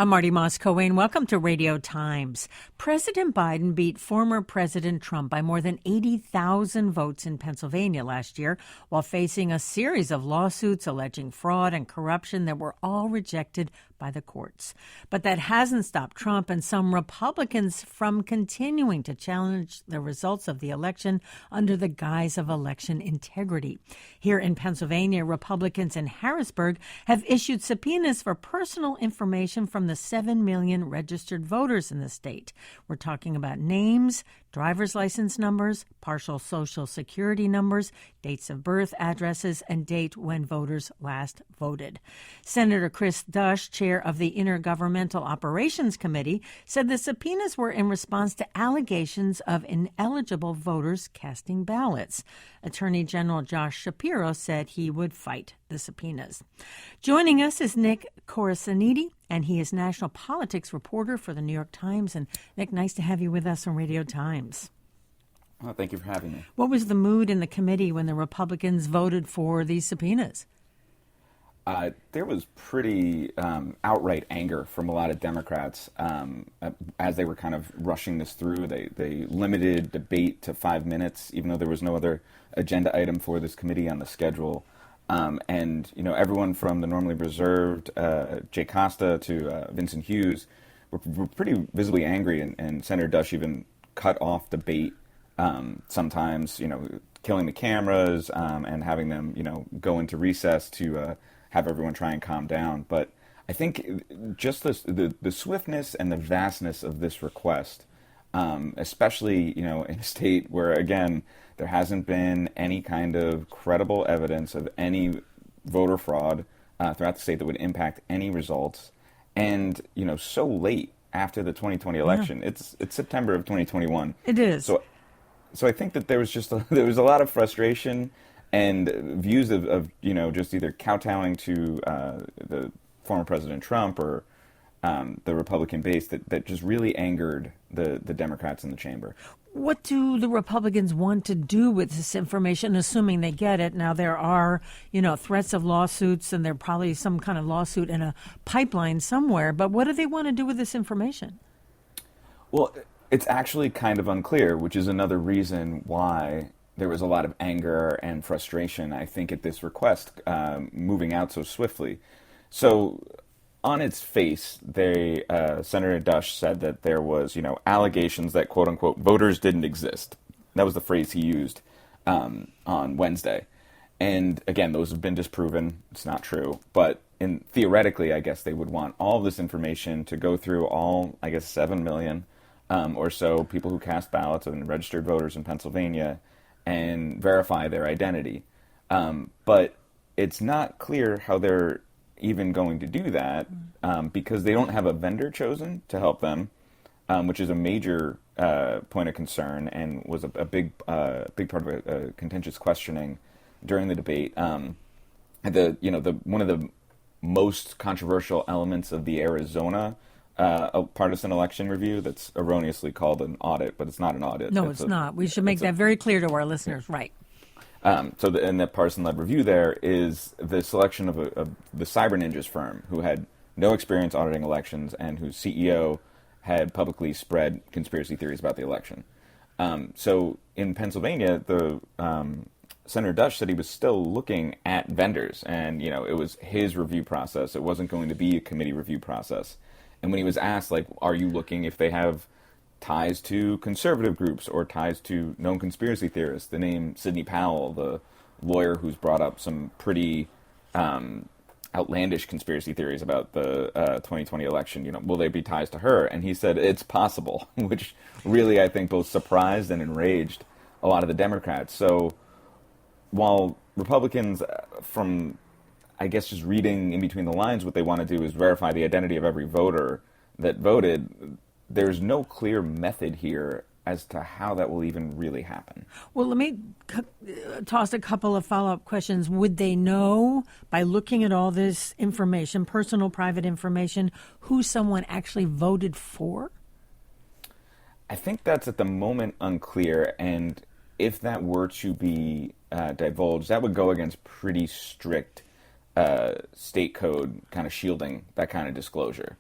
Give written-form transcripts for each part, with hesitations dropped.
I'm Marty Moss-Coane. Welcome to Radio Times. President Biden beat former President Trump by more than 80,000 votes in Pennsylvania last year, while facing a series of lawsuits alleging fraud and corruption that were all rejected by the courts. But that hasn't stopped Trump and some Republicans from continuing to challenge the results of the election under the guise of election integrity. Here in Pennsylvania, Republicans in Harrisburg have issued subpoenas for personal information from the 7 million registered voters in the state. We're talking about names, driver's license numbers, partial social security numbers, dates of birth, addresses, and date when voters last voted. Senator Chris Dush, chair of the Intergovernmental Operations Committee, said the subpoenas were in response to allegations of ineligible voters casting ballots. Attorney General Josh Shapiro said he would fight the subpoenas. Joining us is Nick Corasaniti, and he is national politics reporter for the New York Times. And Nick, nice to have you with us on Radio Times. Well, thank you for having me. What was the mood in the committee when the Republicans voted for these subpoenas? There was pretty outright anger from a lot of Democrats as they were kind of rushing this through. They limited debate to 5 minutes, even though there was no other agenda item for this committee on the schedule. And, you know, everyone from the normally reserved Jay Costa to Vincent Hughes were pretty visibly angry, and Senator Dush even cut off debate sometimes, you know, killing the cameras and having them, you know, go into recess to have everyone try and calm down. But I think just the swiftness and the vastness of this request, especially, you know, in a state where, again, there hasn't been any kind of credible evidence of any voter fraud throughout the state that would impact any results. And, you know, so late after the 2020 election, it's September of 2021. It is. So I think that there was a lot of frustration and views of you know, just either kowtowing to the former President Trump or the Republican base that just really angered the Democrats in the chamber. What do the Republicans want to do with this information, assuming they get it? Now, there are, you know, threats of lawsuits, and there's probably some kind of lawsuit in a pipeline somewhere. But what do they want to do with this information? Well, it's actually kind of unclear, which is another reason why there was a lot of anger and frustration, I think, at this request moving out so swiftly. So on its face, Senator Dush said that there was, you know, allegations that, quote unquote, voters didn't exist. That was the phrase he used on Wednesday. And again, those have been disproven. It's not true. But theoretically, I guess they would want all of this information to go through all, I guess, 7 million or so people who cast ballots and registered voters in Pennsylvania and verify their identity. But it's not clear how they're even going to do that because they don't have a vendor chosen to help them, which is a major point of concern and was a big part of a contentious questioning during the debate. One of the most controversial elements of the Arizona partisan election review that's erroneously called an audit, but it's not an audit. No, it's not. We should make that very clear to our listeners, yeah. Right. In that partisan-led review there is the selection of the Cyber Ninjas firm, who had no experience auditing elections and whose CEO had publicly spread conspiracy theories about the election. So in Pennsylvania, the Senator Dush said he was still looking at vendors, and, you know, it was his review process. It wasn't going to be a committee review process. And when he was asked, like, are you looking if they have ties to conservative groups or ties to known conspiracy theorists, the name Sidney Powell, the lawyer who's brought up some pretty outlandish conspiracy theories about the 2020 election, you know, will there be ties to her? And he said it's possible, which really, I think, both surprised and enraged a lot of the Democrats. So while Republicans, from, I guess, just reading in between the lines, what they want to do is verify the identity of every voter that voted, there's no clear method here as to how that will even really happen. Well, let me toss a couple of follow-up questions. Would they know, by looking at all this information, personal, private information, who someone actually voted for? I think that's at the moment unclear, and if that were to be divulged, that would go against pretty strict state code kind of shielding that kind of disclosure.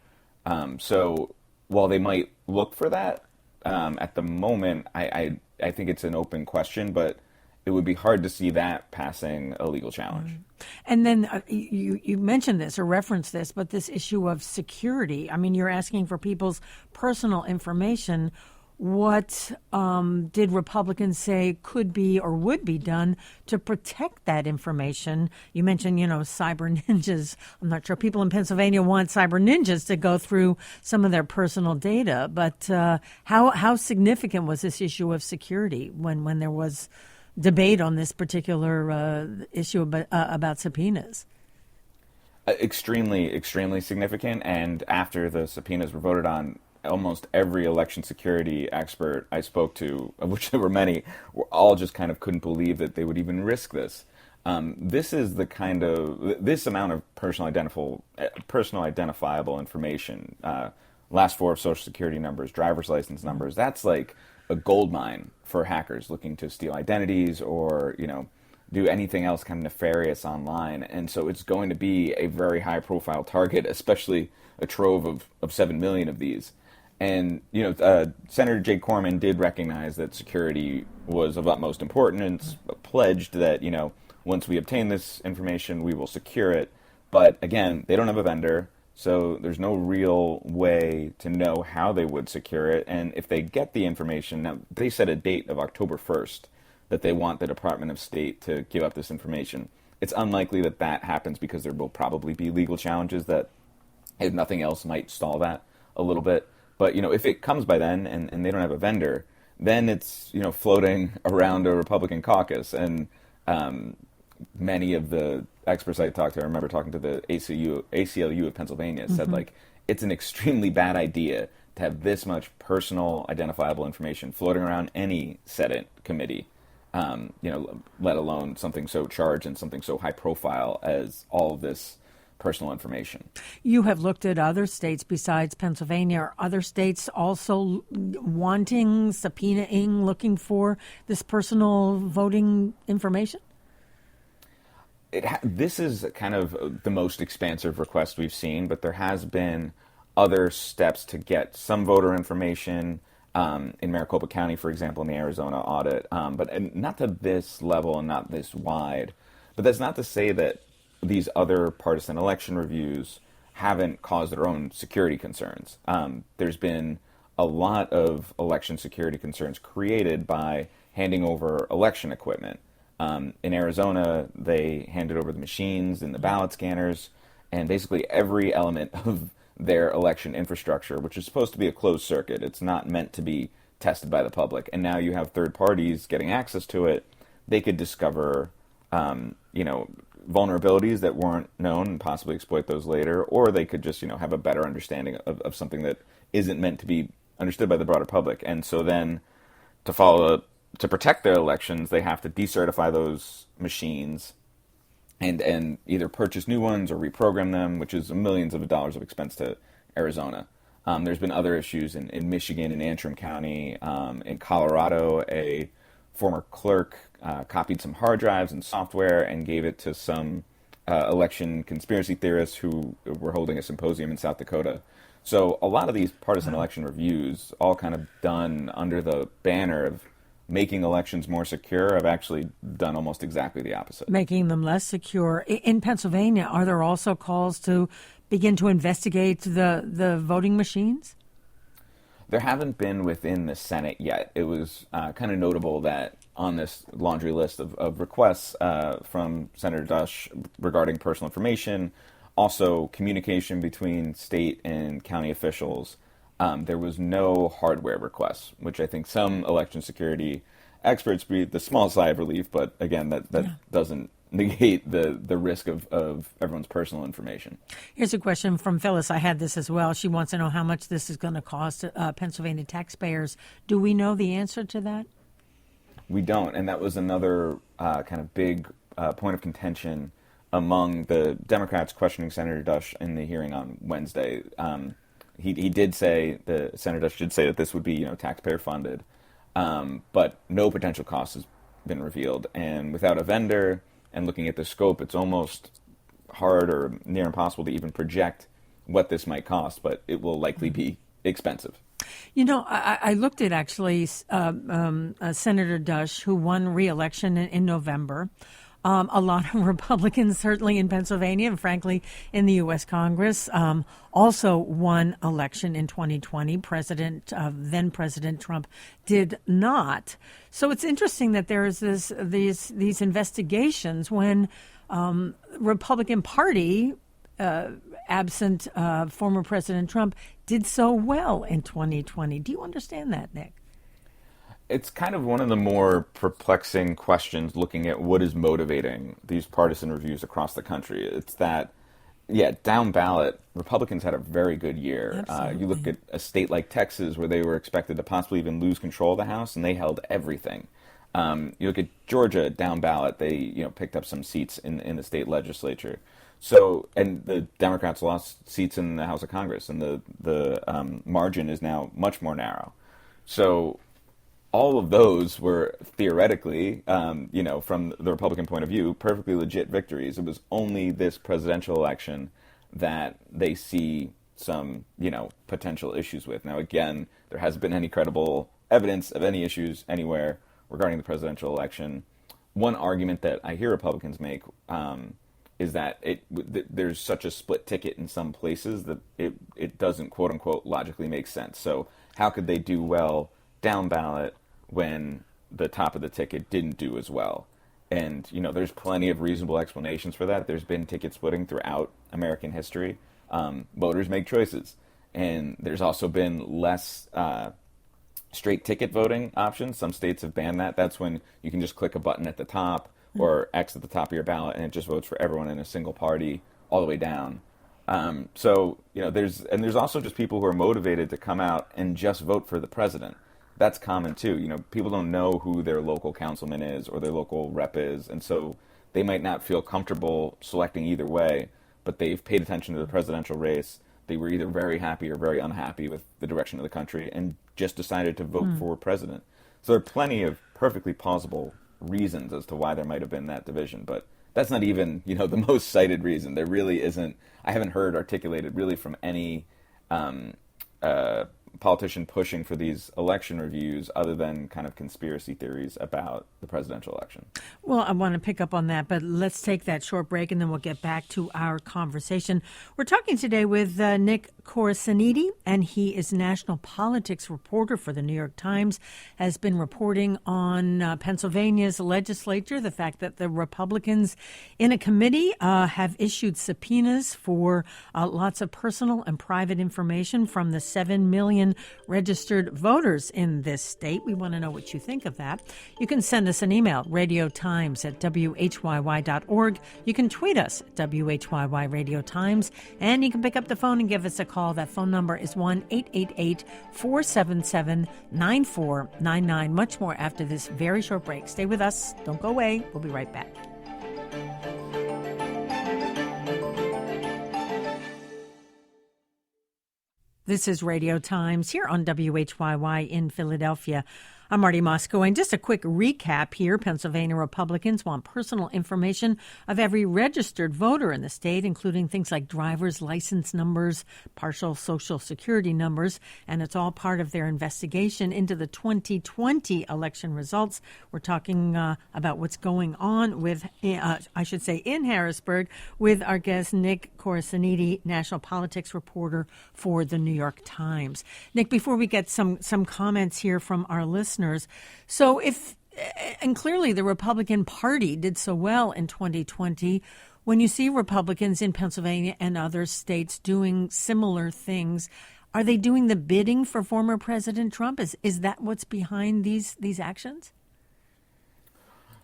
So while they might look for that, at the moment, I think it's an open question, but it would be hard to see that passing a legal challenge. And then you mentioned this or referenced this, but this issue of security. I mean, you're asking for people's personal information. What did Republicans say could be or would be done to protect that information? You mentioned, cyber ninjas. I'm not sure people in Pennsylvania want cyber ninjas to go through some of their personal data, but how significant was this issue of security when there was debate on this particular issue about subpoenas? Extremely, extremely significant. And after the subpoenas were voted on, almost every election security expert I spoke to, of which there were many, were all just kind of couldn't believe that they would even risk this. This is this amount of personal identifiable information, last four of social security numbers, driver's license numbers. That's like a gold mine for hackers looking to steal identities or, do anything else kind of nefarious online. And so it's going to be a very high profile target, especially a trove of 7 million of these. And, Senator Jake Corman did recognize that security was of utmost importance, pledged that, once we obtain this information, we will secure it. But again, they don't have a vendor, so there's no real way to know how they would secure it. And if they get the information, now they set a date of October 1st that they want the Department of State to give up this information. It's unlikely that that happens because there will probably be legal challenges that, if nothing else, might stall that a little bit. But, if it comes by then and they don't have a vendor, then it's, floating around a Republican caucus. And many of the experts I talked to, I remember talking to the ACLU of Pennsylvania, said, it's an extremely bad idea to have this much personal identifiable information floating around any Senate committee, let alone something so charged and something so high profile as all of this personal information. You have looked at other states besides Pennsylvania. Are other states also wanting, subpoenaing, looking for this personal voting information? This is kind of the most expansive request we've seen, but there has been other steps to get some voter information in Maricopa County, for example, in the Arizona audit, but not to this level and not this wide. But that's not to say that these other partisan election reviews haven't caused their own security concerns. There's been a lot of election security concerns created by handing over election equipment. In Arizona, they handed over the machines and the ballot scanners and basically every element of their election infrastructure, which is supposed to be a closed circuit. It's not meant to be tested by the public. And now you have third parties getting access to it. They could discover, vulnerabilities that weren't known and possibly exploit those later, or they could just, have a better understanding of something that isn't meant to be understood by the broader public. And so then to protect their elections, they have to decertify those machines and either purchase new ones or reprogram them, which is millions of dollars of expense to Arizona. There's been other issues in Michigan, in Antrim County, in Colorado. A former clerk copied some hard drives and software and gave it to some election conspiracy theorists who were holding a symposium in South Dakota. So a lot of these partisan election reviews, all kind of done under the banner of making elections more secure, have actually done almost exactly the opposite. Making them less secure. In Pennsylvania, are there also calls to begin to investigate the voting machines? There haven't been within the Senate yet. It was kind of notable that on this laundry list of requests from Senator Dush regarding personal information, also communication between state and county officials, there was no hardware requests, which I think some election security experts breathe the small sigh of relief, but again, that doesn't negate the risk of everyone's personal information. Here's a question from Phyllis. I had this as well. She wants to know how much this is going to cost Pennsylvania taxpayers. Do we know the answer to that? We don't, and that was another kind of big point of contention among the Democrats questioning Senator Dush in the hearing on Wednesday. He did say, Senator Dush did say that this would be taxpayer funded, but no potential cost has been revealed, and without a vendor and looking at the scope, it's almost hard or near impossible to even project what this might cost, but it will likely be expensive. You know, I looked at actually Senator Dush, who won re-election in November. A lot of Republicans, certainly in Pennsylvania and frankly in the U.S. Congress, also won election in 2020. Then President Trump did not. So it's interesting that there is these investigations when Republican Party, absent former President Trump, did so well in 2020. Do you understand that, Nick? It's kind of one of the more perplexing questions looking at what is motivating these partisan reviews across the country. It's that, down ballot, Republicans had a very good year. You look at a state like Texas where they were expected to possibly even lose control of the House, and they held everything. You look at Georgia, down ballot, they picked up some seats in the state legislature. So, and the Democrats lost seats in the House of Congress, and the margin is now much more narrow. So all of those were theoretically, from the Republican point of view, perfectly legit victories. It was only this presidential election that they see some, potential issues with. Now, again, there hasn't been any credible evidence of any issues anywhere regarding the presidential election. One argument that I hear Republicans make is that there's such a split ticket in some places that it doesn't, quote unquote, logically make sense. So how could they do well down ballot when the top of the ticket didn't do as well? And, there's plenty of reasonable explanations for that. There's been ticket splitting throughout American history. Voters make choices. And there's also been less straight ticket voting options. Some states have banned that. That's when you can just click a button at the top or X at the top of your ballot, and it just votes for everyone in a single party all the way down. There's also just people who are motivated to come out and just vote for the president. That's common too. People don't know who their local councilman is or their local rep is, and so they might not feel comfortable selecting either way, but they've paid attention to the presidential race. They were either very happy or very unhappy with the direction of the country and just decided to vote for president. So there are plenty of perfectly plausible reasons as to why there might have been that division, but that's not even, the most cited reason. There really isn't. I haven't heard articulated really from any politician pushing for these election reviews other than kind of conspiracy theories about the presidential election. Well, I want to pick up on that, but let's take that short break and then we'll get back to our conversation. We're talking today with Nick Corasaniti, and he is national politics reporter for the New York Times, has been reporting on Pennsylvania's legislature, the fact that the Republicans in a committee have issued subpoenas for lots of personal and private information from the 7 million registered voters in this state. We want to know what you think of that. You can send us an email, radiotimes@whyy.org. You can tweet us, WHYY Radio Times, and you can pick up the phone and give us a call. That phone number is 1-888-477-9499. Much more after this very short break. Stay with us. Don't go away. We'll be right back. This is Radio Times here on WHYY in Philadelphia. I'm Marty Moscow, and just a quick recap here. Pennsylvania Republicans want personal information of every registered voter in the state, including things like driver's license numbers, partial Social Security numbers, and it's all part of their investigation into the 2020 election results. We're talking about what's going on with, in Harrisburg, with our guest, Nick Corasaniti, national politics reporter for the New York Times. Nick, before we get some comments here from our listeners, so and clearly the Republican Party did so well in 2020. When you see Republicans in Pennsylvania and other states doing similar things, are they doing the bidding for former President Trump? Is that what's behind these actions?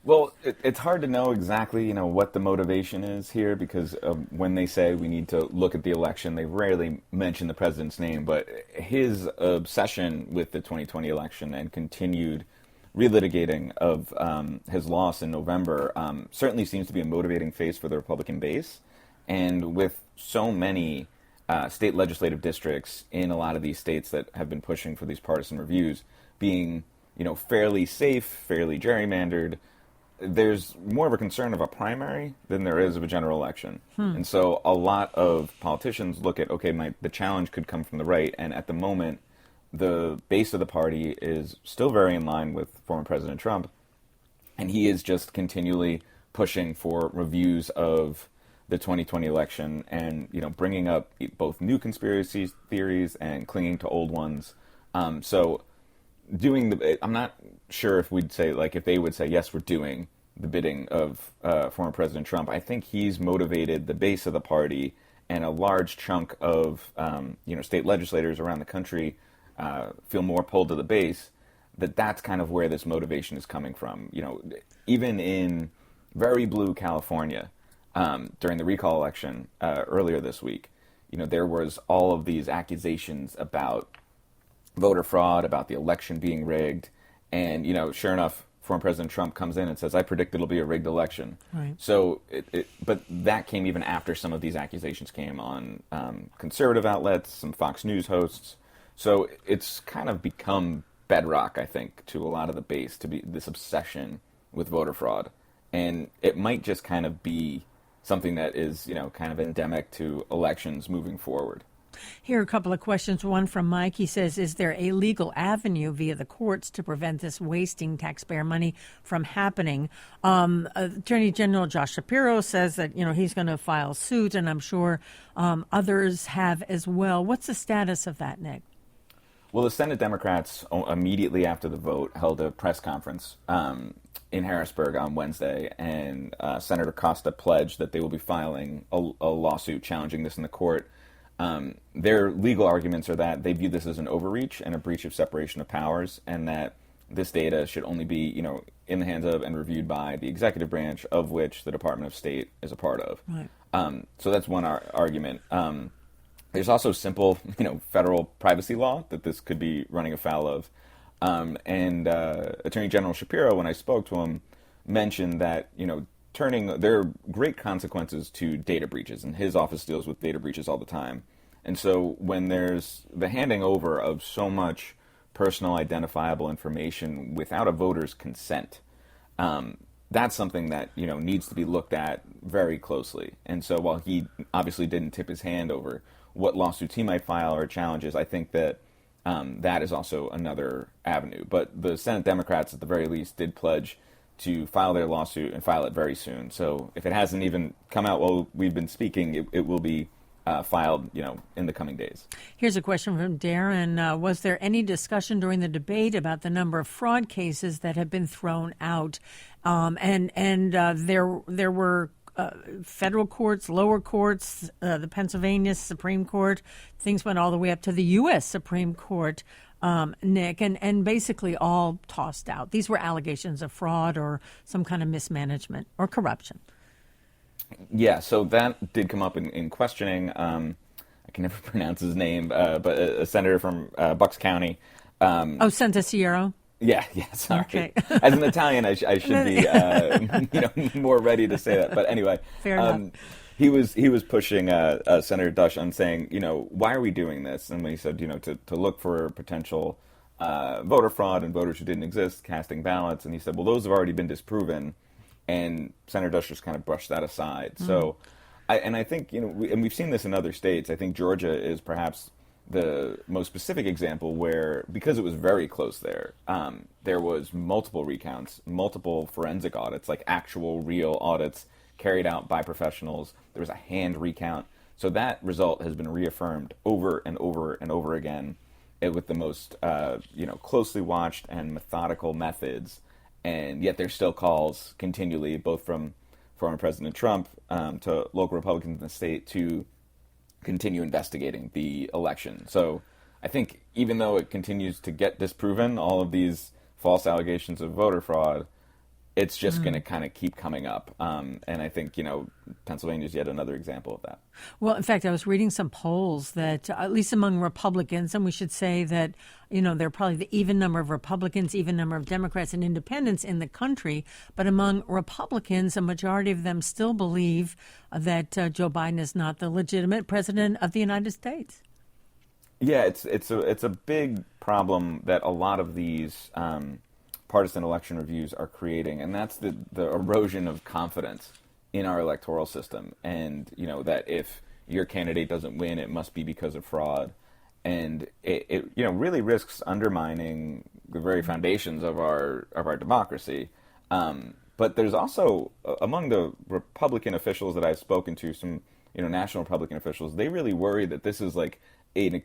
Well, it's hard to know exactly, what the motivation is here, because when they say we need to look at the election, they rarely mention the president's name. But his obsession with the 2020 election and continued relitigating of his loss in November certainly seems to be a motivating face for the Republican base. And with so many state legislative districts in a lot of these states that have been pushing for these partisan reviews being, fairly safe, fairly gerrymandered, there's more of a concern of a primary than there is of a general election. And so a lot of politicians look at, okay, the challenge could come from the right, and at the moment, the base of the party is still very in line with former President Trump, and he is just continually pushing for reviews of the 2020 election and, bringing up both new conspiracy theories and clinging to old ones. So I'm not sure if if they would say, yes, we're doing the bidding of former President Trump. I think he's motivated the base of the party and a large chunk of, state legislators around the country feel more pulled to the base, that's kind of where this motivation is coming from. Even in very blue California, during the recall election earlier this week, there was all of these accusations about voter fraud, about the election being rigged, and sure enough, former President Trump comes in and says, "I predict it'll be a rigged election." Right. So, but that came even after some of these accusations came on conservative outlets, some Fox News hosts. So it's kind of become bedrock, I think, to a lot of the base to be this obsession with voter fraud, and it might just kind of be something that is, kind of endemic to elections moving forward. Here are a couple of questions. One from Mike. He says, is there a legal avenue via the courts to prevent this wasting taxpayer money from happening? Attorney General Josh Shapiro says that, he's going to file suit, and I'm sure others have as well. What's the status of that, Nick? Well, the Senate Democrats, immediately after the vote, held a press conference in Harrisburg on Wednesday, and Senator Costa pledged that they will be filing a lawsuit challenging this in the court. Their legal arguments are that they view this as an overreach and a breach of separation of powers, and that this data should only be, in the hands of and reviewed by the executive branch, of which the Department of State is a part of. Right. So that's one argument. There's also simple, federal privacy law that this could be running afoul of. And Attorney General Shapiro, when I spoke to him, mentioned that, there are great consequences to data breaches, and his office deals with data breaches all the time. And so when there's the handing over of so much personal identifiable information without a voter's consent, that's something that, needs to be looked at very closely. And so while he obviously didn't tip his hand over what lawsuits he might file or challenges, I think that that is also another avenue. But the Senate Democrats, at the very least, did pledge to file their lawsuit and file it very soon. So if it hasn't even come out while we've been speaking, it will be filed, in the coming days. Here's a question from Darren. Was there any discussion during the debate about the number of fraud cases that have been thrown out? There were federal courts, lower courts, the Pennsylvania Supreme Court. Things went all the way up to the U.S. Supreme Court, Nick, and basically all tossed out. These were allegations of fraud or some kind of mismanagement or corruption. Yeah, so that did come up in questioning. I can never pronounce his name, but a senator from Bucks County. Santasiero? Yeah, sorry. Okay. As an Italian, I should be more ready to say that. But anyway, fair enough. He was pushing Senator Dush on saying, why are we doing this? And he said, to look for potential voter fraud and voters who didn't exist, casting ballots. And he said, well, those have already been disproven. And Senator Dush just kind of brushed that aside. Mm-hmm. So, I think, and we've seen this in other states. I think Georgia is perhaps the most specific example where, because it was very close there was multiple recounts, multiple forensic audits, like actual real audits carried out by professionals. There was a hand recount. So that result has been reaffirmed over and over and over again with the most, closely watched and methodical methods. And yet there's still calls continually, both from former President Trump to local Republicans in the state, to continue investigating the election. So I think even though it continues to get disproven, all of these false allegations of voter fraud, it's just going to kind of keep coming up. And I think, Pennsylvania is yet another example of that. Well, in fact, I was reading some polls that, at least among Republicans, and we should say that, there are probably the even number of Republicans, even number of Democrats and independents in the country. But among Republicans, a majority of them still believe that Joe Biden is not the legitimate president of the United States. Yeah, it's a big problem that a lot of these partisan election reviews are creating, and that's the erosion of confidence in our electoral system. And, that if your candidate doesn't win, it must be because of fraud. And it really risks undermining the very foundations of our democracy. But there's also, among the Republican officials that I've spoken to, some national Republican officials, they really worry that this is like an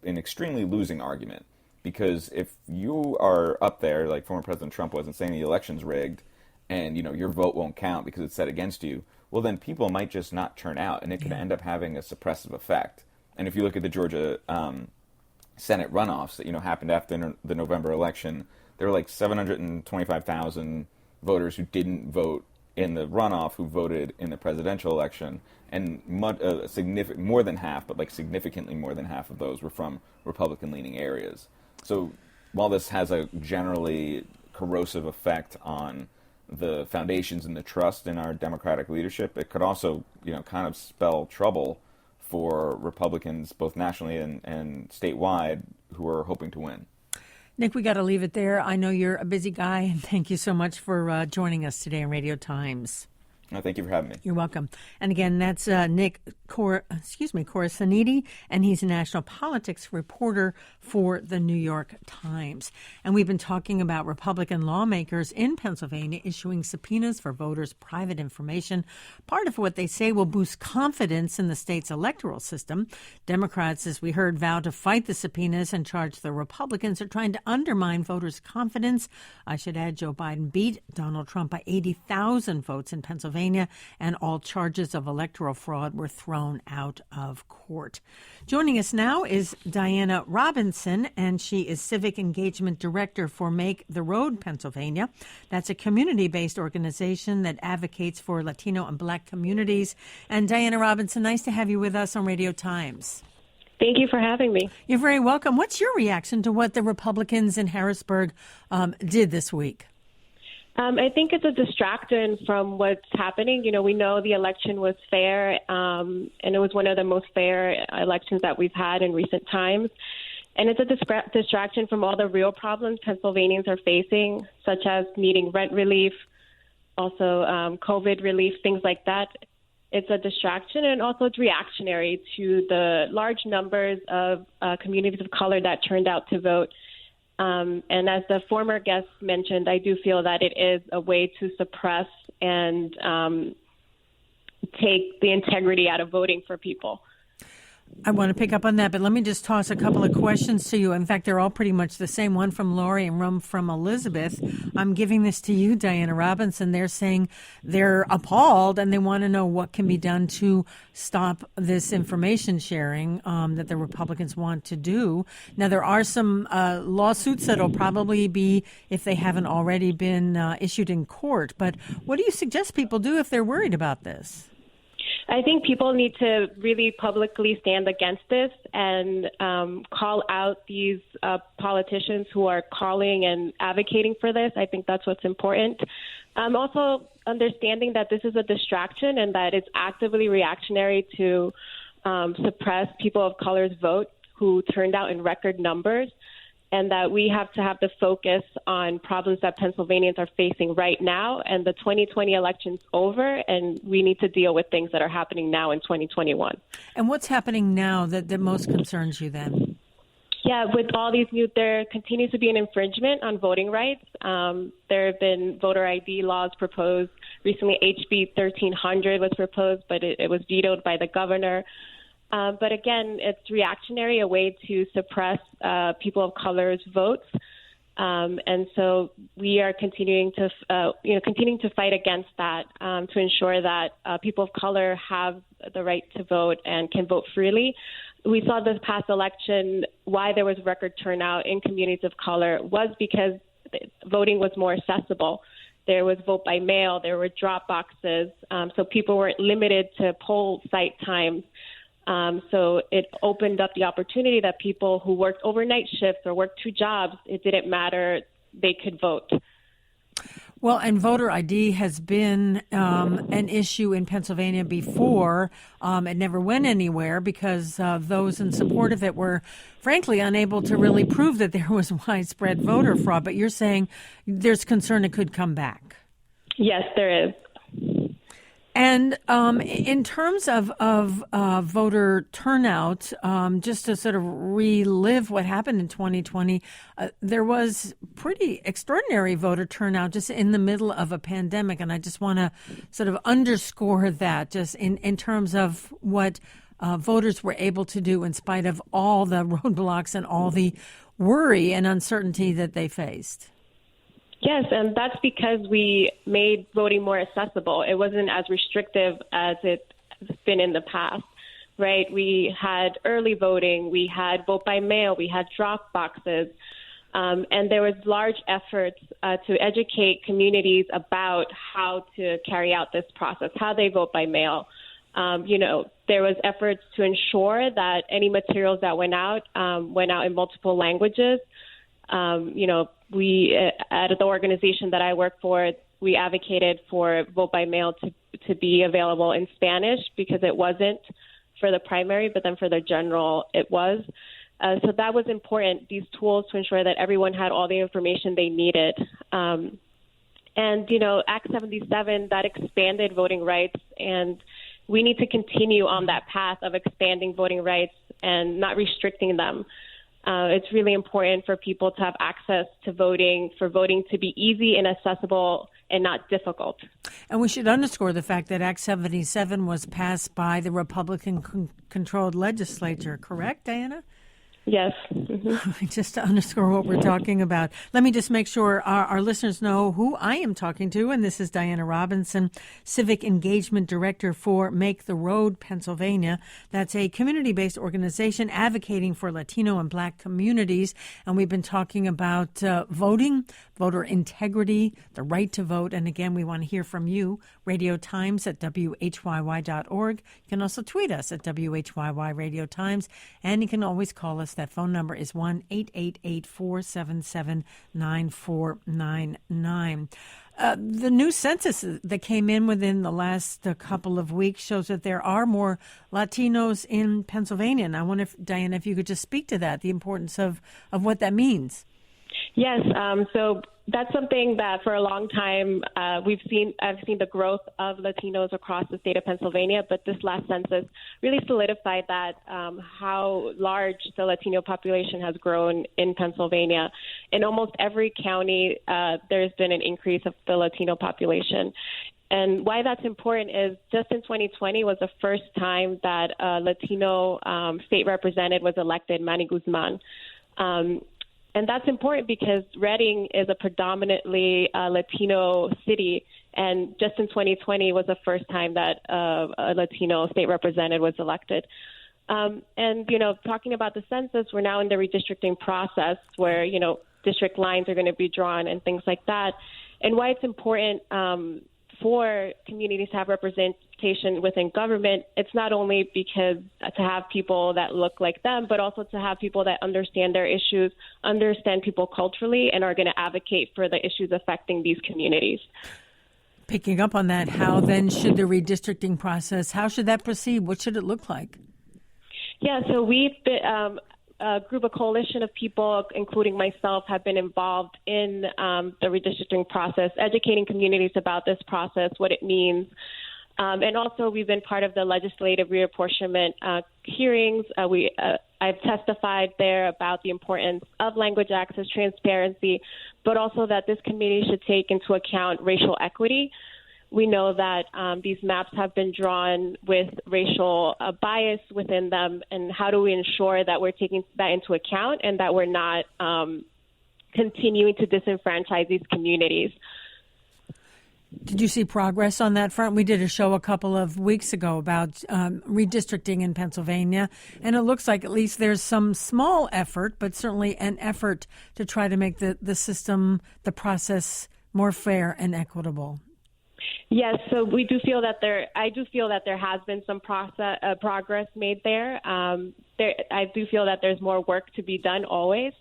extremely losing argument. Because if you are up there, like former President Trump was, and saying the election's rigged, and your vote won't count because it's set against you, well, then people might just not turn out, and it could end up having a suppressive effect. And if you look at the Georgia Senate runoffs that happened after the November election, there were like 725,000 voters who didn't vote in the runoff who voted in the presidential election, and more than half, but like significantly more than half of those were from Republican-leaning areas. So while this has a generally corrosive effect on the foundations and the trust in our democratic leadership, it could also kind of spell trouble for Republicans, both nationally and statewide, who are hoping to win. Nick, we got to leave it there. I know you're a busy guy, and thank you so much for joining us today on Radio Times. No, thank you for having me. You're welcome. And again, that's Nick Corasaniti, and he's a national politics reporter for the New York Times. And we've been talking about Republican lawmakers in Pennsylvania issuing subpoenas for voters' private information, part of what they say will boost confidence in the state's electoral system. Democrats, as we heard, vowed to fight the subpoenas and charge the Republicans are trying to undermine voters' confidence. I should add, Joe Biden beat Donald Trump by 80,000 votes in Pennsylvania, and all charges of electoral fraud were thrown out of court. Joining us now is Diana Robinson, and she is Civic Engagement Director for Make the Road Pennsylvania. That's a community-based organization that advocates for Latino and Black communities. And Diana Robinson, nice to have you with us on Radio Times. Thank you for having me. You're very welcome. What's your reaction to what the Republicans in Harrisburg did this week? I think it's a distraction from what's happening. We know the election was fair, and it was one of the most fair elections that we've had in recent times. And it's a distraction from all the real problems Pennsylvanians are facing, such as needing rent relief, also COVID relief, things like that. It's a distraction, and also it's reactionary to the large numbers of communities of color that turned out to vote. And as the former guest mentioned, I do feel that it is a way to suppress and take the integrity out of voting for people. I want to pick up on that, but let me just toss a couple of questions to you. In fact, they're all pretty much the same. One from Lori and one from Elizabeth. I'm giving this to you, Diana Robinson. They're saying they're appalled and they want to know what can be done to stop this information sharing that the Republicans want to do. Now, there are some lawsuits that will probably be, if they haven't already been issued in court. But what do you suggest people do if they're worried about this? I think people need to really publicly stand against this and call out these politicians who are calling and advocating for this. I think that's what's important. Also, understanding that this is a distraction and that it's actively reactionary to suppress people of color's vote who turned out in record numbers, and that we have to have the focus on problems that Pennsylvanians are facing right now. And the 2020 election's over, and we need to deal with things that are happening now in 2021. And what's happening now that most concerns you then? Yeah, with all these there continues to be an infringement on voting rights. There have been voter ID laws proposed. Recently, HB 1300 was proposed, but it was vetoed by the governor. But again, it's reactionary, a way to suppress people of color's votes, and so we are continuing to fight against that to ensure that people of color have the right to vote and can vote freely. We saw this past election why there was record turnout in communities of color was because voting was more accessible. There was vote by mail, there were drop boxes, so people weren't limited to poll site times. So it opened up the opportunity that people who worked overnight shifts or worked two jobs, it didn't matter, they could vote. Well, and voter ID has been an issue in Pennsylvania before. It never went anywhere because those in support of it were, frankly, unable to really prove that there was widespread voter fraud. But you're saying there's concern it could come back. Yes, there is. And in terms of voter turnout, just to sort of relive what happened in 2020, there was pretty extraordinary voter turnout just in the middle of a pandemic. And I just want to sort of underscore that just in terms of what voters were able to do in spite of all the roadblocks and all the worry and uncertainty that they faced. Yes, and that's because we made voting more accessible. It wasn't as restrictive as it's been in the past, right? We had early voting, we had vote by mail, we had drop boxes, and there was large efforts to educate communities about how to carry out this process, how they vote by mail. There was efforts to ensure that any materials that went out in multiple languages. We, at the organization that I work for, we advocated for vote by mail to be available in Spanish because it wasn't for the primary, but then for the general it was. So that was important, these tools to ensure that everyone had all the information they needed. And Act 77, that expanded voting rights, and we need to continue on that path of expanding voting rights and not restricting them. It's really important for people to have access to voting, for voting to be easy and accessible and not difficult. And we should underscore the fact that Act 77 was passed by the Republican-controlled legislature, correct, Diana? Yes. Mm-hmm. Just to underscore what we're talking about, let me just make sure our listeners know who I am talking to. And this is Diana Robinson, Civic Engagement Director for Make the Road Pennsylvania. That's a community-based organization advocating for Latino and Black communities. And we've been talking about voting, voter integrity, the right to vote. And again, we want to hear from you. Radio Times at whyyorg.org. You can also tweet us at WHYY Radio Times. And you can always call us. That phone number is 1-888-477-9499. The new census that came in within the last couple of weeks shows that there are more Latinos in Pennsylvania. And I wonder, Diana, if you could just speak to that, the importance of what that means. Yes. So that's something that for a long time I've seen the growth of Latinos across the state of Pennsylvania, but this last census really solidified that how large the Latino population has grown in Pennsylvania. In almost every county, there's been an increase of the Latino population. And why that's important is just in 2020 was the first time that a Latino state representative was elected, Manny Guzman. And that's important because Reading is a predominantly Latino city, and just in 2020 was the first time that a Latino state representative was elected. Talking about the census, we're now in the redistricting process where, district lines are going to be drawn and things like that. And why it's important for communities to have representation within government, it's not only because to have people that look like them, but also to have people that understand their issues, understand people culturally, and are going to advocate for the issues affecting these communities. Picking up on that, how then should the redistricting process, how should that proceed? What should it look like? Yeah, so we've been, a coalition of people, including myself, have been involved in the redistricting process, educating communities about this process, what it means. And also, we've been part of the legislative reapportionment hearings. I've testified there about the importance of language access, transparency, but also that this committee should take into account racial equity. We know that these maps have been drawn with racial bias within them, and how do we ensure that we're taking that into account and that we're not continuing to disenfranchise these communities? Did you see progress on that front? We did a show a couple of weeks ago about redistricting in Pennsylvania, and it looks like at least there's some small effort, but certainly an effort to try to make the system, the process more fair and equitable. Yes, so we do feel that I do feel that there has been some progress made there. I do feel that there's more work to be done always.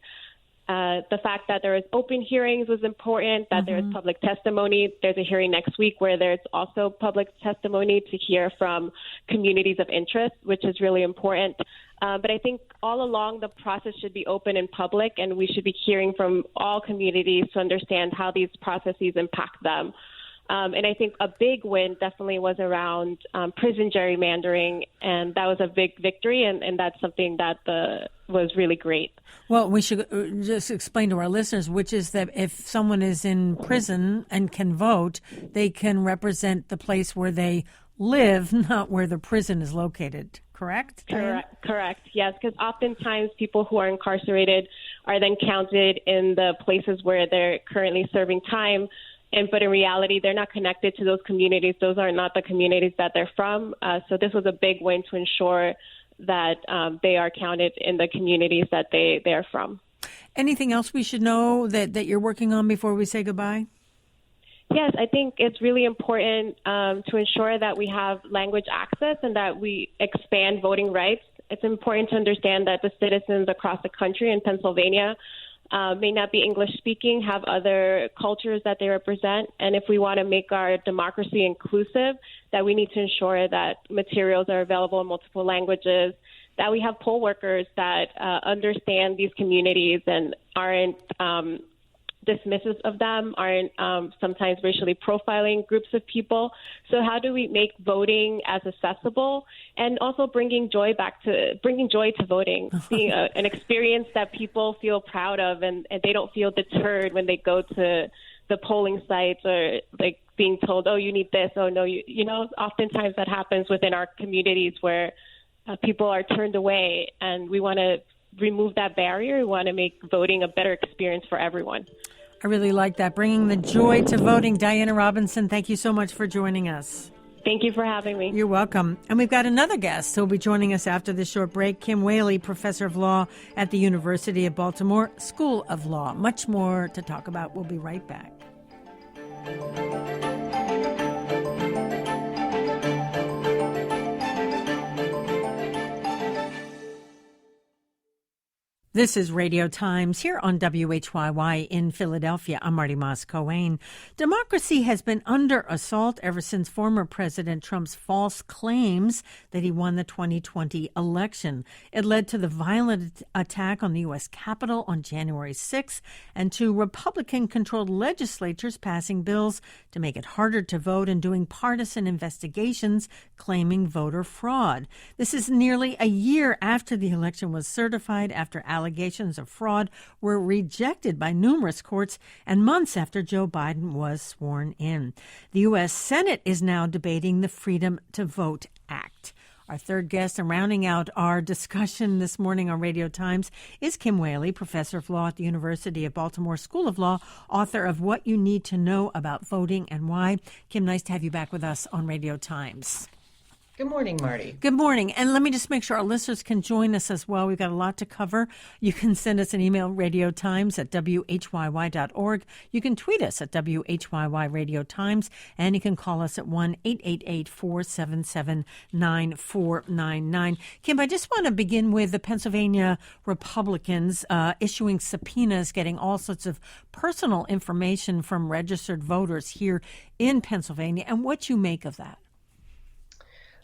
The fact that there was open hearings was important, that there was public testimony. There's a hearing next week where there's also public testimony to hear from communities of interest, which is really important. But I think all along the process should be open and public, and we should be hearing from all communities to understand how these processes impact them. And I think a big win definitely was around prison gerrymandering, and that was a big victory, and that's something that was really great. Well, we should just explain to our listeners, which is that if someone is in prison and can vote, they can represent the place where they live, not where the prison is located. Correct? Correct. Yes, because oftentimes people who are incarcerated are then counted in the places where they're currently serving time. But in reality, they're not connected to those communities. Those are not the communities that they're from. So this was a big win to ensure that they are counted in the communities that they are from. Anything else we should know that you're working on before we say goodbye? Yes, I think it's really important to ensure that we have language access and that we expand voting rights. It's important to understand that the citizens across the country in Pennsylvania may not be English speaking, have other cultures that they represent. And if we want to make our democracy inclusive, that we need to ensure that materials are available in multiple languages, that we have poll workers that understand these communities and aren't dismissive of them, aren't sometimes racially profiling groups of people. So how do we make voting as accessible and also bringing joy to voting, being an experience that people feel proud of and they don't feel deterred when they go to the polling sites or like being told, oh, you need this, oh, no, you know, oftentimes that happens within our communities where people are turned away, and we want to remove that barrier. We want to make voting a better experience for everyone. I really like that. Bringing the joy to voting. Diana Robinson, thank you so much for joining us. Thank you for having me. You're welcome. And we've got another guest who will be joining us after this short break, Kim Whaley, professor of law at the University of Baltimore School of Law. Much more to talk about. We'll be right back. This is Radio Times here on WHYY in Philadelphia. I'm Marty Moss-Cohen. Democracy has been under assault ever since former President Trump's false claims that he won the 2020 election. It led to the violent attack on the U.S. Capitol on January 6th and to Republican-controlled legislatures passing bills to make it harder to vote and doing partisan investigations claiming voter fraud. This is nearly a year after the election was certified, after allegations of fraud were rejected by numerous courts, and months after Joe Biden was sworn in. The U.S. Senate is now debating the Freedom to Vote Act. Our third guest, and rounding out our discussion this morning on Radio Times, is Kim Whaley, professor of law at the University of Baltimore School of Law, author of What You Need to Know About Voting and Why. Kim, nice to have you back with us on Radio Times. Good morning, Marty. Good morning. And let me just make sure our listeners can join us as well. We've got a lot to cover. You can send us an email, radiotimes@whyy.org. You can tweet us at WHYY Radio Times, and you can call us at 1-888-477-9499. Kim, I just want to begin with the Pennsylvania Republicans issuing subpoenas, getting all sorts of personal information from registered voters here in Pennsylvania, and what you make of that.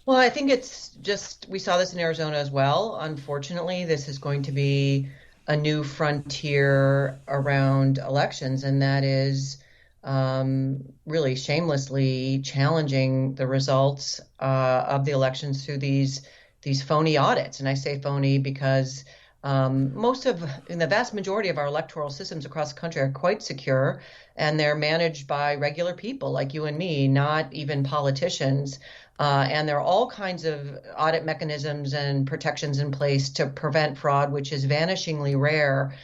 Well, I think it's just, we saw this in Arizona as well. Unfortunately, this is going to be a new frontier around elections, and that is really shamelessly challenging the results of the elections through these phony audits. And I say phony because in the vast majority of our electoral systems across the country are quite secure, and they're managed by regular people like you and me, not even politicians. And there are all kinds of audit mechanisms and protections in place to prevent fraud, which is vanishingly rare.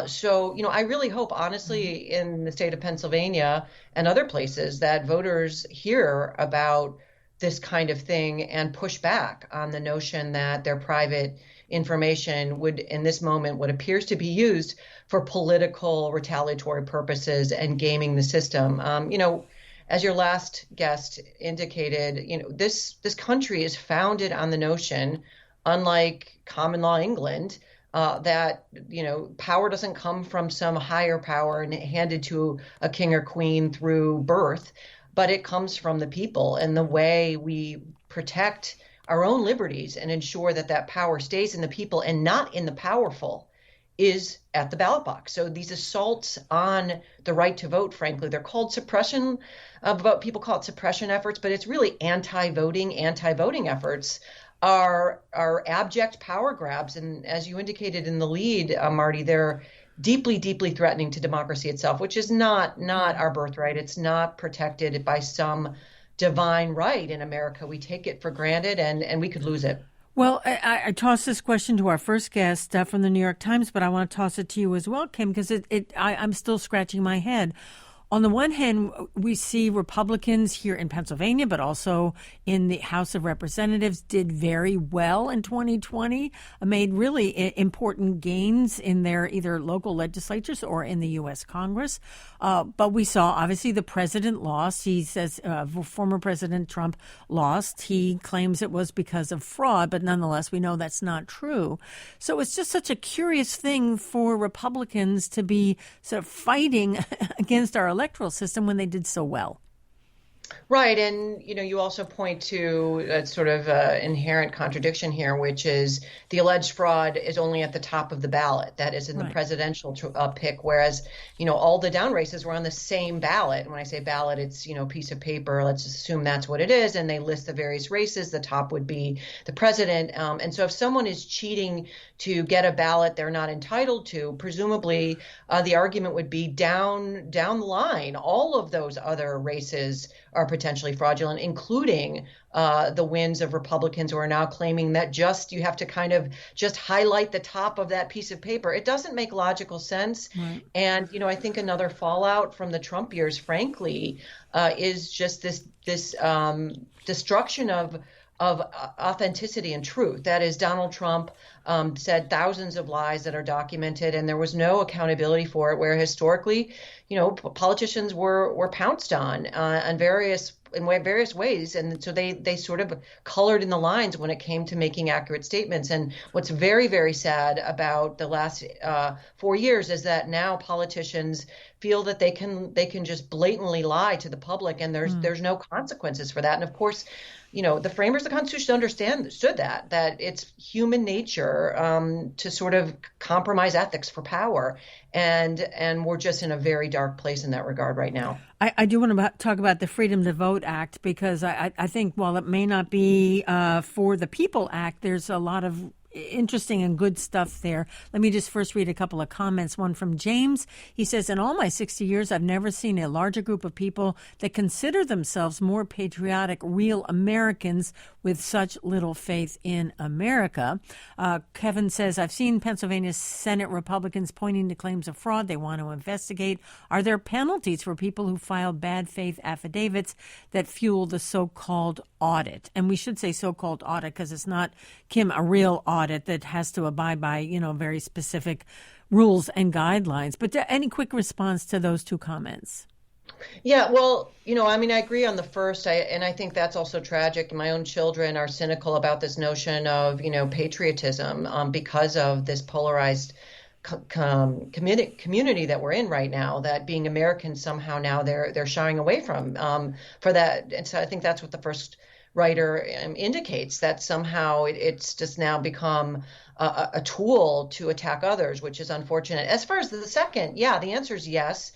So, I really hope, honestly, in the state of Pennsylvania and other places that voters hear about this kind of thing and push back on the notion that their private information would, in this moment, what appears to be used for political retaliatory purposes and gaming the system. As your last guest indicated, this country is founded on the notion, unlike common law England, that, power doesn't come from some higher power and handed to a king or queen through birth, but it comes from the people. And the way we protect our own liberties and ensure that that power stays in the people and not in the powerful is at the ballot box. So these assaults on the right to vote, frankly, they're called suppression of vote. People call it suppression efforts, but it's really anti-voting efforts are abject power grabs. And as you indicated in the lead, Marty, they're deeply, deeply threatening to democracy itself, which is not our birthright. It's not protected by some divine right in America. We take it for granted, and we could lose it. Well, I tossed this question to our first guest from the New York Times, but I want to toss it to you as well, Kim, because I'm still scratching my head. On the one hand, we see Republicans here in Pennsylvania, but also in the House of Representatives, did very well in 2020, made really important gains in their either local legislatures or in the U.S. Congress. But we saw, obviously, the president lost. He says former President Trump lost. He claims it was because of fraud, but nonetheless, we know that's not true. So it's just such a curious thing for Republicans to be sort of fighting against our electoral system when they did so well. Right. And, you also point to a sort of inherent contradiction here, which is the alleged fraud is only at the top of the ballot. That is in the presidential pick, whereas, all the down races were on the same ballot. And when I say ballot, it's, piece of paper. Let's assume that's what it is. And they list the various races. The top would be the president. And so if someone is cheating to get a ballot they're not entitled to, presumably the argument would be down the line, all of those other races are potentially fraudulent, including the wins of Republicans who are now claiming that you have to kind of just highlight the top of that piece of paper. It doesn't make logical sense. Right. And, I think another fallout from the Trump years, frankly, is just this destruction of authenticity and truth. That is, Donald Trump said thousands of lies that are documented, and there was no accountability for it, where historically, politicians were pounced on in various ways. And so they sort of colored in the lines when it came to making accurate statements. And what's very, very sad about the last 4 years is that now politicians feel that they can just blatantly lie to the public, and there's no consequences for that. And of course, the framers of the Constitution understood that it's human nature to sort of compromise ethics for power. And we're just in a very dark place in that regard right now. I do want to talk about the Freedom to Vote Act, because I think while it may not be for the People Act, there's a lot of interesting and good stuff there. Let me just first read a couple of comments. One from James. He says, in all my 60 years, I've never seen a larger group of people that consider themselves more patriotic, real Americans with such little faith in America. Kevin says, I've seen Pennsylvania Senate Republicans pointing to claims of fraud they want to investigate. Are there penalties for people who file bad faith affidavits that fuel the so-called audit? And we should say so-called audit because it's not, Kim, a real audit that has to abide by, very specific rules and guidelines. But any quick response to those two comments? Yeah, well, I agree on the first, and I think that's also tragic. My own children are cynical about this notion of, patriotism because of this polarized community that we're in right now, that being American somehow now they're shying away from for that. And so I think that's what the first writer indicates, that somehow it's just now become a tool to attack others, which is unfortunate. As far as the second, the answer is yes.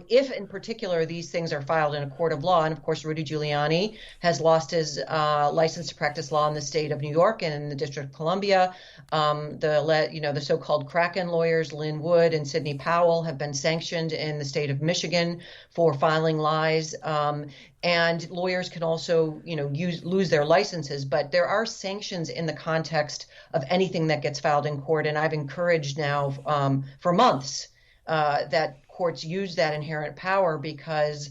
If in particular these things are filed in a court of law, and of course Rudy Giuliani has lost his license to practice law in the state of New York and in the District of Columbia. The so-called Kraken lawyers, Lynn Wood and Sidney Powell, have been sanctioned in the state of Michigan for filing lies. And lawyers can also, lose their licenses, but there are sanctions in the context of anything that gets filed in court. And I've encouraged now for months that courts use that inherent power, because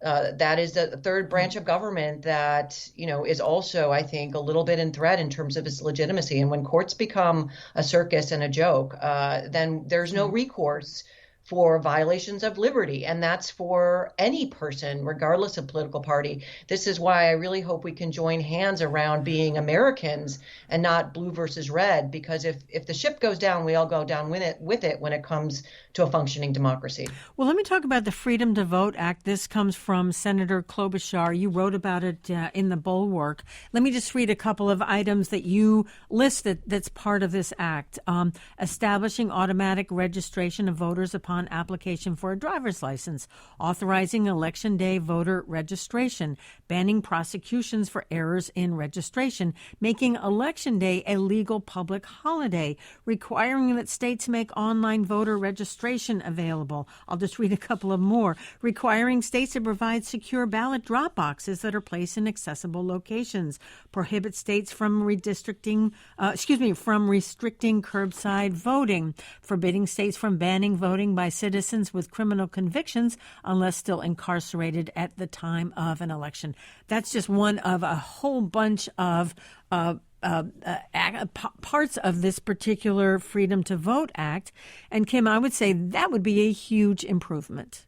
that is the third branch of government that, is also, I think, a little bit in threat in terms of its legitimacy. And when courts become a circus and a joke, then there's no recourse for violations of liberty, and that's for any person, regardless of political party. This is why I really hope we can join hands around being Americans and not blue versus red, because if the ship goes down, we all go down with it when it comes to a functioning democracy. Well, let me talk about the Freedom to Vote Act. This comes from Senator Klobuchar. You wrote about it in the Bulwark. Let me just read a couple of items that you listed that's part of this act. Establishing automatic registration of voters upon application for a driver's license, authorizing Election Day voter registration, banning prosecutions for errors in registration, making Election Day a legal public holiday, requiring that states make online voter registration available. I'll just read a couple of more. Requiring states to provide secure ballot drop boxes that are placed in accessible locations, prohibit states from restricting curbside voting, forbidding states from banning voting by citizens with criminal convictions unless still incarcerated at the time of an election. That's just one of a whole bunch of parts of this particular Freedom to Vote Act. And Kim, I would say that would be a huge improvement.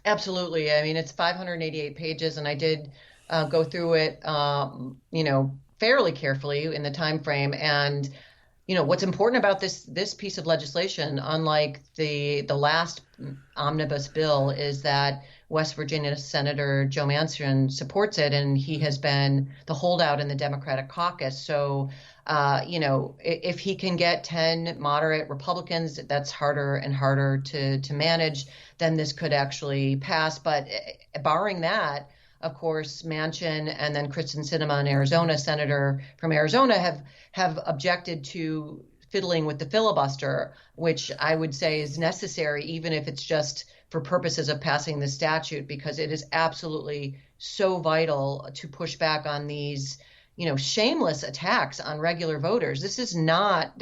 Absolutely. I mean, it's 588 pages, and I did go through it, fairly carefully in the time frame. And what's important about this piece of legislation, unlike the last omnibus bill, is that West Virginia Senator Joe Manchin supports it, and he has been the holdout in the Democratic caucus. So, if he can get 10 moderate Republicans, that's harder and harder to manage, then this could actually pass. But barring that, of course, Manchin and then Kristen Sinema, an Arizona senator from Arizona, have objected to fiddling with the filibuster, which I would say is necessary, even if it's just for purposes of passing the statute, because it is absolutely so vital to push back on these, shameless attacks on regular voters. This is not,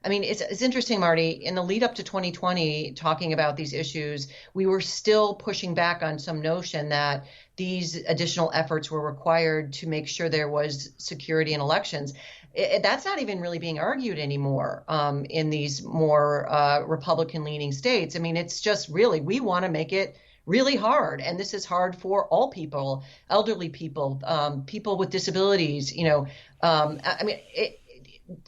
it's interesting, Marty, in the lead up to 2020, talking about these issues, we were still pushing back on some notion that these additional efforts were required to make sure there was security in elections. That's not even really being argued anymore in these more Republican-leaning states. I mean, it's just really, we want to make it really hard. And this is hard for all people, elderly people, people with disabilities,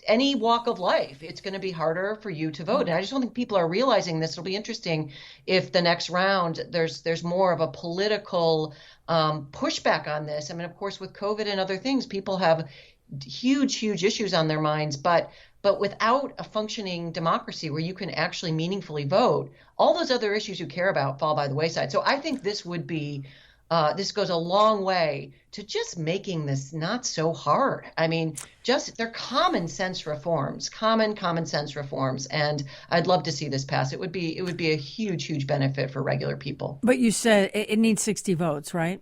any walk of life. It's going to be harder for you to vote. And I just don't think people are realizing this. It'll be interesting if the next round there's more of a political pushback on this. I mean, of course, with COVID and other things, people have huge issues on their minds, but without a functioning democracy where you can actually meaningfully vote, all those other issues you care about fall by the wayside. So I think this would be this goes a long way to just making this not so hard. I mean, they're common sense reforms, common sense reforms, and I'd love to see this pass. It would be a huge benefit for regular people. But you said it needs 60 votes, right?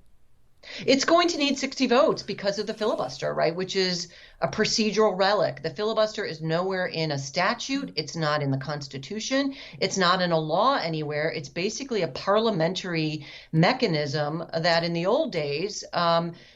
It's going to need 60 votes because of the filibuster, right, which is a procedural relic. The filibuster is nowhere in a statute. It's not in the Constitution. It's not in a law anywhere. It's basically a parliamentary mechanism that in the old days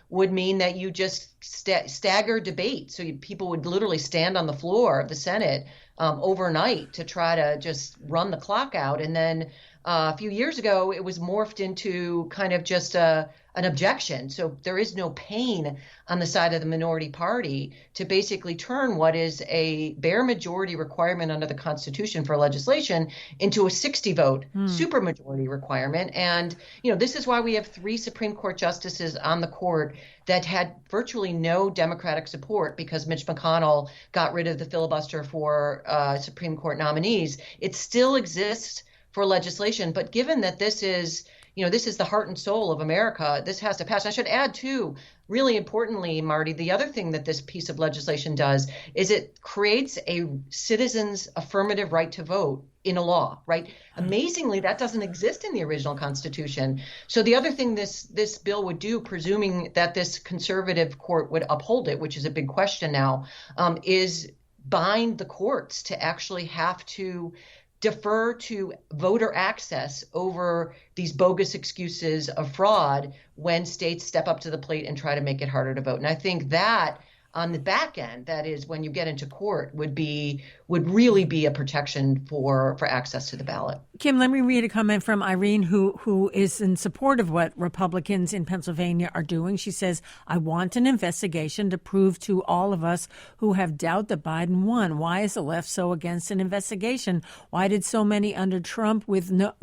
would mean that you just stagger debate. So people would literally stand on the floor of the Senate overnight to try to just run the clock out. And then a few years ago, it was morphed into kind of just an objection. So there is no pain on the side of the minority party to basically turn what is a bare majority requirement under the Constitution for legislation into a 60-vote supermajority requirement. And, this is why we have 3 Supreme Court justices on the court that had virtually no Democratic support because Mitch McConnell got rid of the filibuster for Supreme Court nominees. It still exists for legislation, but given that this is the heart and soul of America, this has to pass. I should add, too, really importantly, Marty, the other thing that this piece of legislation does is it creates a citizen's affirmative right to vote in a law, right? Amazingly, that doesn't exist in the original Constitution. So the other thing this bill would do, presuming that this conservative court would uphold it, which is a big question now, is bind the courts to actually have to defer to voter access over these bogus excuses of fraud when states step up to the plate and try to make it harder to vote. And I think that on the back end, that is when you get into court, would be would really be a protection for access to the ballot. Kim, let me read a comment from Irene, who is in support of what Republicans in Pennsylvania are doing. She says, I want an investigation to prove to all of us who have doubt that Biden won. Why is the left so against an investigation? Why did they have so many under Trump with no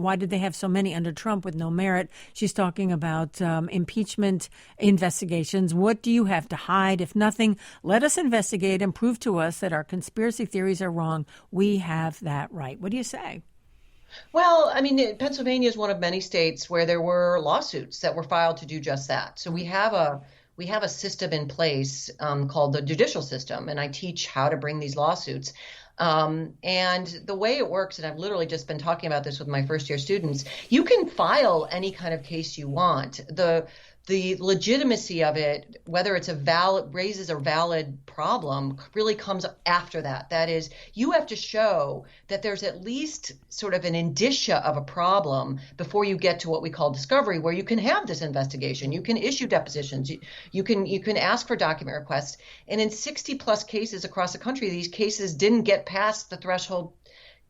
merit? She's talking about impeachment investigations. What do you have to hide? If nothing, let us investigate and prove to us that our conspiracy theories are wrong. We have that right. What do you say? Well, I mean, Pennsylvania is one of many states where there were lawsuits that were filed to do just that. So we have a system in place called the judicial system, and I teach how to bring these lawsuits. And the way it works, and I've literally just been talking about this with my first year students, you can file any kind of case you want. The legitimacy of it, whether it's raises a valid problem, really comes after that. That is, you have to show that there's at least sort of an indicia of a problem before you get to what we call discovery, where you can have this investigation. You can issue depositions. You can ask for document requests. And in 60 plus cases across the country, these cases didn't get past the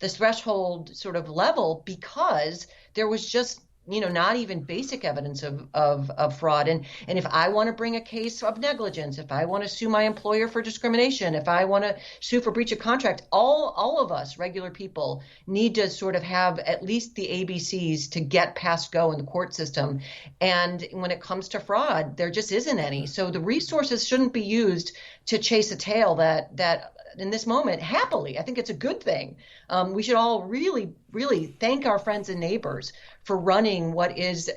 threshold sort of level because there was just not even basic evidence of fraud. And if I want to bring a case of negligence, if I want to sue my employer for discrimination, if I want to sue for breach of contract, all of us regular people need to sort of have at least the ABCs to get past go in the court system. And when it comes to fraud, there just isn't any. So the resources shouldn't be used to chase a tail that in this moment, happily, I think it's a good thing. We should all really, really thank our friends and neighbors for running what is,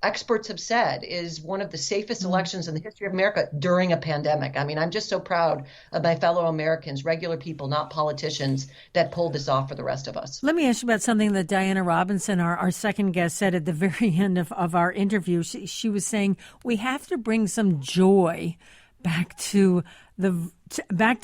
experts have said is one of the safest elections in the history of America during a pandemic. I mean, I'm just so proud of my fellow Americans, regular people, not politicians, that pulled this off for the rest of us. Let me ask you about something that Diana Robinson, our second guest, said at the very end of our interview. She was saying we have to bring some joy back to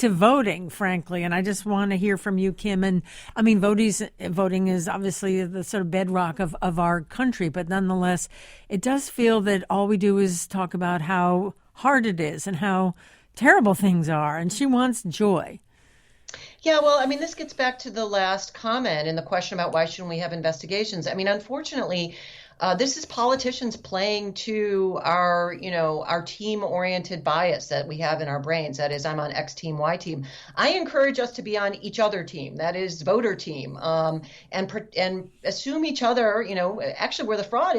voting, frankly. And I just want to hear from you, Kim. And I mean, voting is obviously the sort of bedrock of our country, but nonetheless, it does feel that all we do is talk about how hard it is and how terrible things are. And she wants joy. Yeah, well, I mean, this gets back to the last comment and the question about why shouldn't we have investigations. I mean, unfortunately, this is politicians playing to our team-oriented bias that we have in our brains. That is, I'm on X team, Y team. I encourage us to be on each other team. That is, voter team, and assume each other. Actually, where the fraud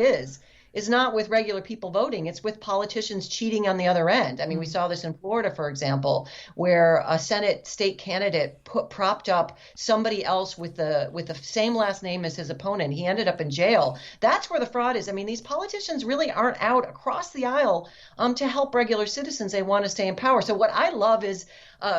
is not with regular people voting. It's with politicians cheating on the other end. I mean, we saw this in Florida, for example, where a Senate state candidate propped up somebody else with the same last name as his opponent. He ended up in jail. That's where the fraud is. I mean, these politicians really aren't out across the aisle to help regular citizens. They want to stay in power. So what I love is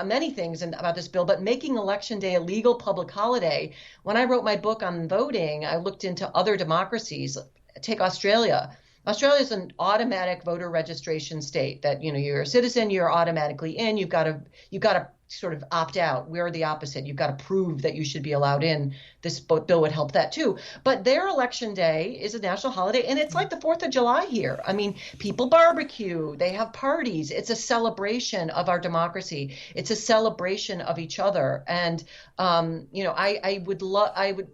many things about this bill, but making Election Day a legal public holiday. When I wrote my book on voting, I looked into other democracies. Take Australia. Australia is an automatic voter registration state that, you're a citizen, you're automatically in. You've got to sort of opt out. We're the opposite. You've got to prove that you should be allowed in. This bill would help that too. But their election day is a national holiday, and it's like the 4th of July here. I mean, people barbecue, they have parties. It's a celebration of our democracy. It's a celebration of each other. And I would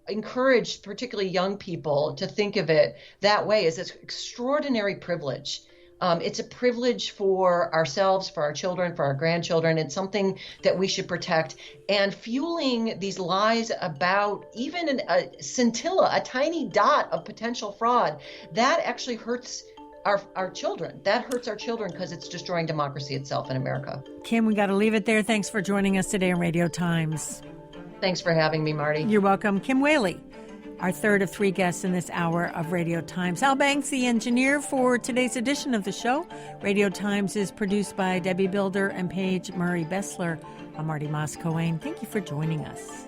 encourage particularly young people to think of it that way, as this extraordinary privilege. It's a privilege for ourselves, for our children, for our grandchildren. It's something that we should protect. And fueling these lies about even a scintilla, a tiny dot of potential fraud, that actually hurts our children. That hurts our children because it's destroying democracy itself in America. Kim, we got to leave it there. Thanks for joining us today on Radio Times. Thanks for having me, Marty. You're welcome. Kim Whaley, our third of three guests in this hour of Radio Times. Al Banks, the engineer for today's edition of the show. Radio Times is produced by Debbie Builder and Paige Murray Bessler. I'm Marty Moss-Coane. Thank you for joining us.